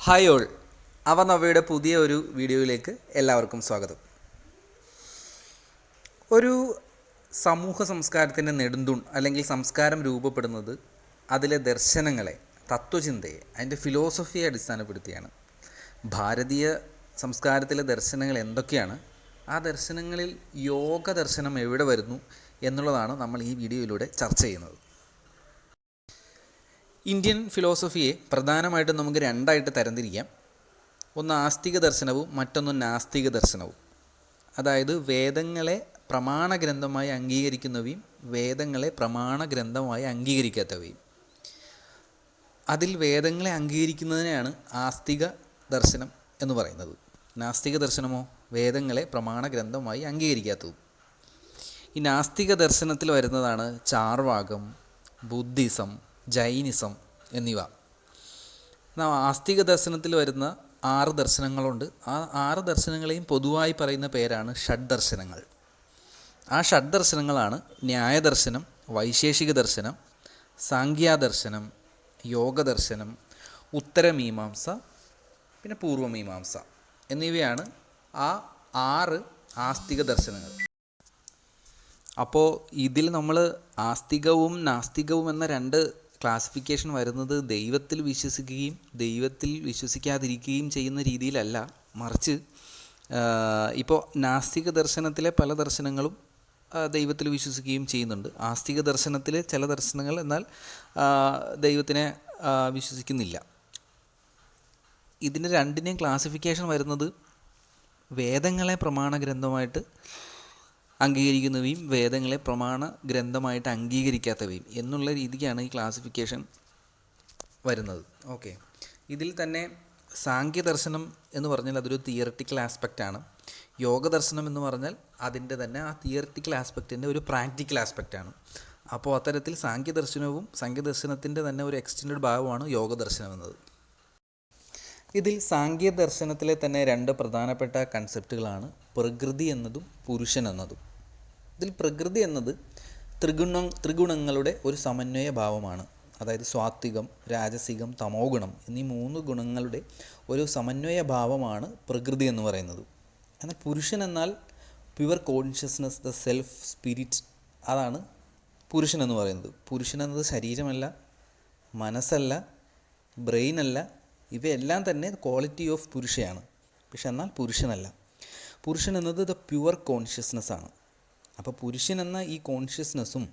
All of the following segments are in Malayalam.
ഹായ് ഓൾ, നവയുടെ പുതിയ ഒരു വീഡിയോയിലേക്ക് എല്ലാവർക്കും സ്വാഗതം. ഒരു സമൂഹ സംസ്കാരത്തിൻ്റെ നെടുന്തൂൺ അല്ലെങ്കിൽ സംസ്കാരം രൂപപ്പെടുന്നത് അതിലെ ദർശനങ്ങളെ, തത്വചിന്തയെ, അതിൻ്റെ ഫിലോസഫിയെ അടിസ്ഥാനപ്പെടുത്തിയാണ്. ഭാരതീയ സംസ്കാരത്തിലെ ദർശനങ്ങൾ എന്തൊക്കെയാണ്, ആ ദർശനങ്ങളിൽ യോഗ ദർശനം എവിടെ വരുന്നു എന്നുള്ളതാണ് നമ്മൾ ഈ വീഡിയോയിലൂടെ ചർച്ച ചെയ്യുന്നത്. ഇന്ത്യൻ ഫിലോസഫിയെ പ്രധാനമായിട്ടും നമുക്ക് രണ്ടായിട്ട് തരംതിരിക്കാം. ഒന്ന് ആസ്തിക ദർശനവും മറ്റൊന്ന് നാസ്തിക ദർശനവും. അതായത് വേദങ്ങളെ പ്രമാണഗ്രന്ഥമായി അംഗീകരിക്കുന്നവയും വേദങ്ങളെ പ്രമാണഗ്രന്ഥമായി അംഗീകരിക്കാത്തവയും. അതിൽ വേദങ്ങളെ അംഗീകരിക്കുന്നതിനെയാണ് ആസ്തിക ദർശനം എന്ന് പറയുന്നത്. നാസ്തിക ദർശനമോ വേദങ്ങളെ പ്രമാണഗ്രന്ഥമായി അംഗീകരിക്കാത്തതും. ഈ നാസ്തിക ദർശനത്തിൽ വരുന്നതാണ് ചാർവാകം, ബുദ്ധിസം, ജൈനിസം എന്നിവ. ആസ്തിക ദർശനത്തിൽ വരുന്ന 6 ദർശനങ്ങളുണ്ട്. ആ 6 ദർശനങ്ങളെയും പൊതുവായി പറയുന്ന പേരാണ് ഷഡ്ദർശനങ്ങൾ. ആ ഷഡ്ദർശനങ്ങളാണ് ന്യായദർശനം, വൈശേഷിക ദർശനം, സാങ്ക്യാദർശനം, യോഗദർശനം, ഉത്തരമീമാംസ, പിന്നെ പൂർവമീമാംസ എന്നിവയാണ് ആ 6 ആസ്തിക ദർശനങ്ങൾ. അപ്പോൾ ഇതിൽ നമ്മൾ ആസ്തികവും നാസ്തികവും എന്ന 2 ക്ലാസിഫിക്കേഷൻ വരുന്നത് ദൈവത്തിൽ വിശ്വസിക്കുകയും ദൈവത്തിൽ വിശ്വസിക്കാതിരിക്കുകയും ചെയ്യുന്ന രീതിയിലല്ല, മറിച്ച് ഇപ്പോൾ നാസ്തിക ദർശനത്തിലെ പല ദർശനങ്ങളും ദൈവത്തിൽ വിശ്വസിക്കുകയും ചെയ്യുന്നുണ്ട്. ആസ്തിക ദർശനത്തിലെ ചില ദർശനങ്ങൾ എന്നാൽ ദൈവത്തിനെ വിശ്വസിക്കുന്നില്ല. ഇതിന് രണ്ടിനെയും ക്ലാസിഫിക്കേഷൻ വരുന്നത് വേദങ്ങളെ പ്രമാണഗ്രന്ഥമായിട്ട് അംഗീകരിക്കുന്നവയും വേദങ്ങളെ പ്രമാണ ഗ്രന്ഥമായിട്ട് അംഗീകരിക്കാത്തവയും എന്നുള്ള രീതിക്കാണ് ഈ ക്ലാസിഫിക്കേഷൻ വരുന്നത്. ഓക്കെ, ഇതിൽ തന്നെ സാങ്ക്യദർശനം എന്ന് പറഞ്ഞാൽ അതൊരു തിയററ്റിക്കൽ ആസ്പെക്റ്റാണ്. യോഗദർശനം എന്ന് പറഞ്ഞാൽ അതിൻ്റെ തന്നെ ആ തിയററ്റിക്കൽ ആസ്പെക്റ്റിൻ്റെ ഒരു പ്രാക്ടിക്കൽ ആസ്പെക്റ്റാണ്. അപ്പോൾ അത്തരത്തിൽ സാങ്ക്യദർശനത്തിൻ്റെ തന്നെ ഒരു എക്സ്റ്റെൻഡഡ് ഭാഗമാണ് യോഗദർശനം എന്നത്. ഇതിൽ സാങ്ക്യദർശനത്തിലെ തന്നെ 2 പ്രധാനപ്പെട്ട കൺസെപ്റ്റുകളാണ് പ്രകൃതി എന്നതും പുരുഷൻ എന്നതും. ഇതിൽ പ്രകൃതി എന്നത് ത്രിഗുണങ്ങളുടെ ഒരു സമന്വയ ഭാവമാണ്. അതായത് സ്വാത്വികം, രാജസികം, തമോ ഗുണം എന്നീ 3 ഗുണങ്ങളുടെ ഒരു സമന്വയ ഭാവമാണ് പ്രകൃതി എന്ന് പറയുന്നത്. എന്നാൽ പുരുഷൻ എന്നാൽ pure consciousness, the self spirit, അതാണ് പുരുഷൻ എന്ന് പറയുന്നത്. പുരുഷൻ എന്നത് ശരീരമല്ല, മനസ്സല്ല, ബ്രെയിനല്ല, ഇവയെല്ലാം തന്നെ ക്വാളിറ്റി ഓഫ് പുരുഷയാണ്. പക്ഷെ എന്നാൽ പുരുഷനല്ല. പുരുഷൻ എന്നത് ദ പ്യുവർ കോൺഷ്യസ്നെസ് ആണ്. അപ്പോൾ പുരുഷൻ എന്ന ഈ കോൺഷ്യസ്നെസ്സും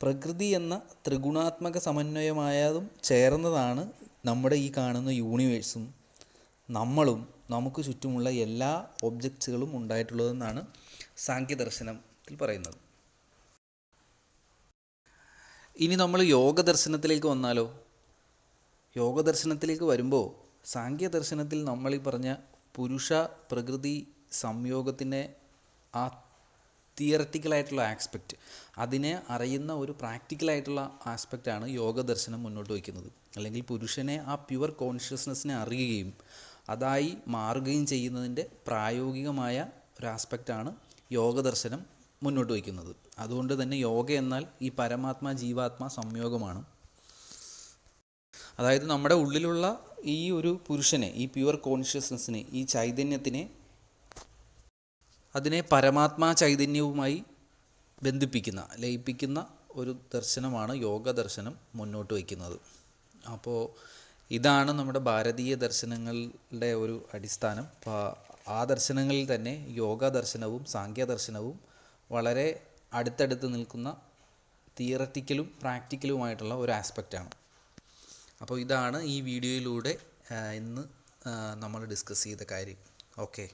പ്രകൃതി എന്ന ത്രിഗുണാത്മക സമന്വയമായതും ചേർന്നതാണ് നമ്മുടെ ഈ കാണുന്ന യൂണിവേഴ്സും നമ്മളും നമുക്ക് ചുറ്റുമുള്ള എല്ലാ ഒബ്ജക്ട്സുകളും ഉണ്ടായിട്ടുള്ളതെന്നാണ് സാങ്ക്യദർശനത്തിൽ പറയുന്നത്. ഇനി നമ്മൾ യോഗദർശനത്തിലേക്ക് വന്നാലോ? യോഗദർശനത്തിലേക്ക് വരുമ്പോൾ സാങ്ക്യദർശനത്തിൽ നമ്മൾ ഈ പറഞ്ഞ പുരുഷ പ്രകൃതി സംയോഗത്തിൻ്റെ ആ തിയററ്റിക്കലായിട്ടുള്ള ആസ്പെക്റ്റ്, അതിനെ അറിയുന്ന ഒരു പ്രാക്ടിക്കലായിട്ടുള്ള ആസ്പെക്റ്റാണ് യോഗദർശനം മുന്നോട്ട് വയ്ക്കുന്നത്. അല്ലെങ്കിൽ പുരുഷനെ ആ പ്യുവർ കോൺഷ്യസ്നെസ്സിനെ അറിയുകയും അതായി മാറുകയും ചെയ്യുന്നതിൻ്റെ പ്രായോഗികമായ ഒരു ആസ്പെക്റ്റാണ് യോഗദർശനം മുന്നോട്ട് വയ്ക്കുന്നത്. അതുകൊണ്ട് തന്നെ യോഗ എന്നാൽ ഈ പരമാത്മാ ജീവാത്മാ സംയോഗമാണ്. അതായത് നമ്മുടെ ഉള്ളിലുള്ള ഈ ഒരു പുരുഷനെ, ഈ പ്യുവർ കോൺഷ്യസ്നെസ്സിനെ, ഈ ചൈതന്യത്തിനെ, അതിനെ പരമാത്മാ ചൈതന്യവുമായി ബന്ധിപ്പിക്കുന്ന, ലയിപ്പിക്കുന്ന ഒരു ദർശനമാണ് യോഗ ദർശനം മുന്നോട്ട് വയ്ക്കുന്നത്. അപ്പോൾ ഇതാണ് നമ്മുടെ ഭാരതീയ ദർശനങ്ങളുടെ ഒരു അടിസ്ഥാനം. അപ്പോൾ ആ ദർശനങ്ങളിൽ തന്നെ യോഗ ദർശനവും സാങ്ക്യദർശനവും വളരെ അടുത്തടുത്ത് നിൽക്കുന്ന തിയററ്റിക്കലും പ്രാക്ടിക്കലുമായിട്ടുള്ള ഒരു ആസ്പെക്റ്റാണ്. അപ്പോൾ ഇതാണ് ഈ വീഡിയോയിലൂടെ ഇന്ന് നമ്മൾ ഡിസ്കസ് ചെയ്ത കാര്യം. ഓക്കെ.